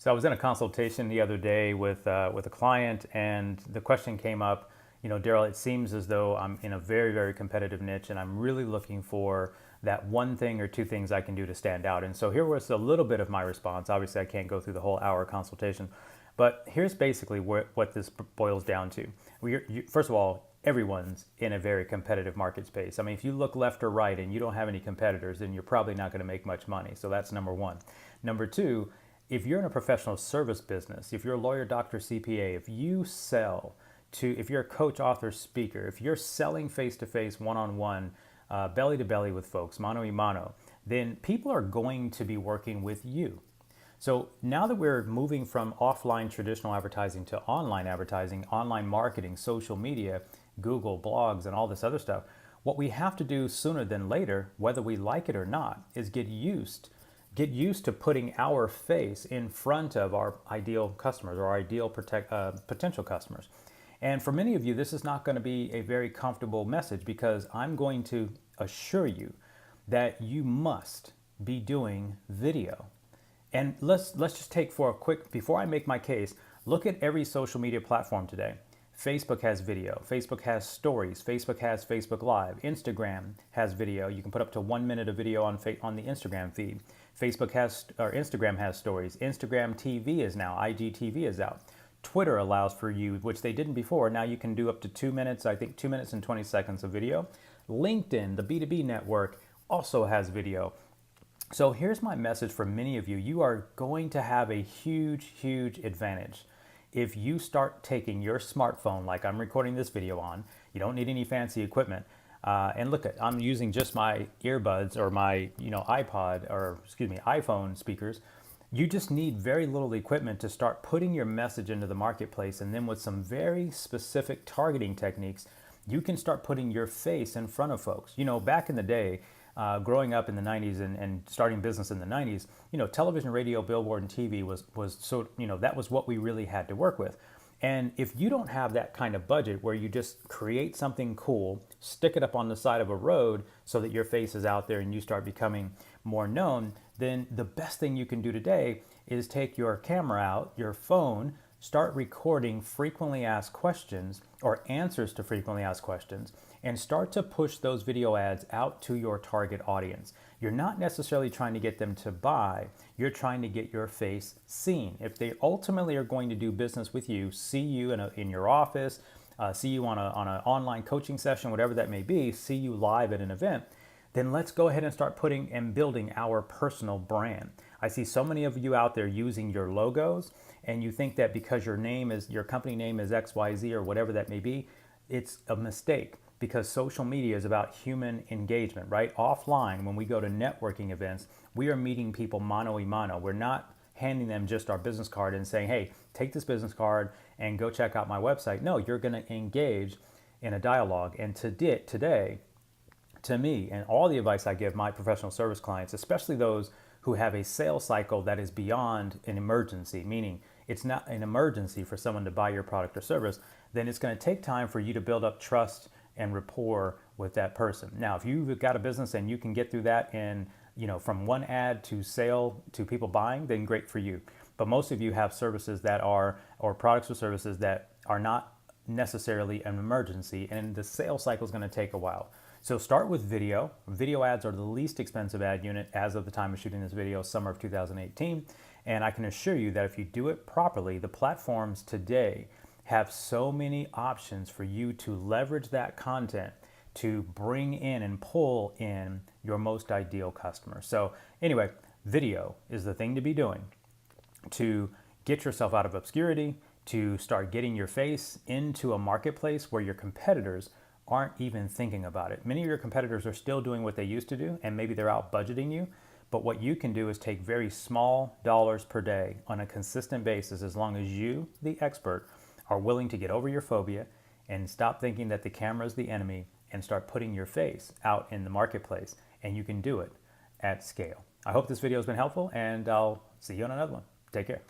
So I was in a consultation the other day with a client, and the question came up. Darrell, it seems as though I'm in a very, very competitive niche, and I'm really looking for that one thing or two things I can do to stand out. And so here was a little bit of my response. Obviously, I can't go through the whole hour consultation, but here's basically what this boils down to. First of all, everyone's in a very competitive market space. I mean, if you look left or right and you don't have any competitors, then you're probably not going to make much money. So that's number one. Number two, if you're in a professional service business, if you're a lawyer, doctor, CPA, if you're a coach, author, speaker, if you're selling face-to-face, one-on-one, belly-to-belly with folks, mano a mano, then people are going to be working with you. So now that we're moving from offline traditional advertising to online advertising, online marketing, social media, Google, blogs, and all this other stuff, what we have to do sooner than later, whether we like it or not, is get used to putting our face in front of our ideal customers or our ideal potential customers. And for many of you, this is not going to be a very comfortable message, because I'm going to assure you that you must be doing video. And let's just take for a quick, before I make my case, look at every social media platform today. Facebook has video, Facebook has stories, Facebook has Facebook Live, Instagram has video. You can put up to 1 minute of video on the Instagram feed. Instagram has stories. Instagram TV is now, IGTV is out. Twitter allows for you, which they didn't before. Now you can do up to 2 minutes, I think 2 minutes and 20 seconds of video. LinkedIn, the B2B network, also has video. So here's my message for many of you. You are going to have a huge, huge advantage if you start taking your smartphone, like I'm recording this video on. You don't need any fancy equipment. And look, I'm using just my earbuds or my iPhone speakers. You just need very little equipment to start putting your message into the marketplace. And then with some very specific targeting techniques, you can start putting your face in front of folks. Back in the day, growing up in the 90s and starting business in the 90s, television, radio, billboard, and TV was so, that was what we really had to work with. And if you don't have that kind of budget where you just create something cool, stick it up on the side of a road so that your face is out there and you start becoming more known, then the best thing you can do today is take your camera out, your phone, start recording frequently asked questions or answers to frequently asked questions, and start to push those video ads out to your target audience. You're not necessarily trying to get them to buy, you're trying to get your face seen. If they ultimately are going to do business with you, see you in your office, see you on an online coaching session, whatever that may be, see you live at an event, then let's go ahead and start putting and building our personal brand. I see so many of you out there using your logos, and you think that because your company name is XYZ or whatever that may be, it's a mistake, because social media is about human engagement, right? Offline, when we go to networking events, we are meeting people mano a mano. We're not handing them just our business card and saying, hey, take this business card and go check out my website. No, you're going to engage in a dialogue. And today, to me, and all the advice I give my professional service clients, especially those who have a sales cycle that is beyond an emergency, meaning it's not an emergency for someone to buy your product or service, then it's going to take time for you to build up trust and rapport with that person. Now, if you've got a business and you can get through that in, from one ad to sale to people buying, then great for you. But most of you have services or products or services that are not necessarily an emergency, and the sales cycle is going to take a while. So start with video. Video ads are the least expensive ad unit as of the time of shooting this video, summer of 2018. And I can assure you that if you do it properly, the platforms today have so many options for you to leverage that content to bring in and pull in your most ideal customers. So anyway, video is the thing to be doing to get yourself out of obscurity, to start getting your face into a marketplace where your competitors aren't even thinking about it. Many of your competitors are still doing what they used to do, and maybe they're out budgeting you. But what you can do is take very small dollars per day on a consistent basis, as long as you, the expert, are willing to get over your phobia and stop thinking that the camera is the enemy and start putting your face out in the marketplace. And you can do it at scale. I hope this video has been helpful, and I'll see you on another one. Take care.